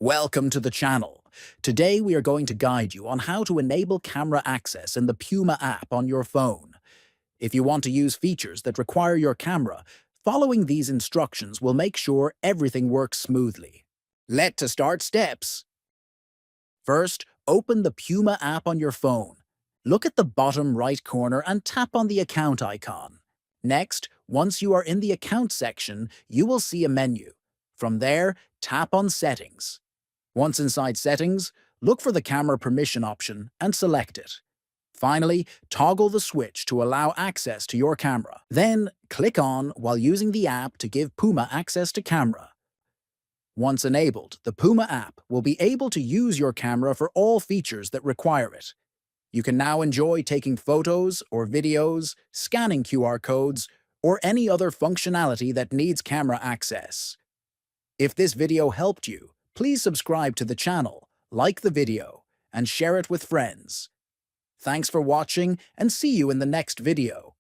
Welcome to the channel. Today we are going to guide you on how to enable camera access in the Puma app on your phone. If you want to use features that require your camera, following these instructions will make sure everything works smoothly. Let's start steps. First, open the Puma app on your phone. Look at the bottom right corner and tap on the account icon. Next, once you are in the account section, you will see a menu. From there, tap on Settings. Once inside Settings, look for the camera permission option and select it. Finally, toggle the switch to allow access to your camera. Then, click on while using the app to give Puma access to camera. Once enabled, the Puma app will be able to use your camera for all features that require it. You can now enjoy taking photos or videos, scanning QR codes, or any other functionality that needs camera access. If this video helped you, please subscribe to the channel, like the video, and share it with friends. Thanks for watching and see you in the next video.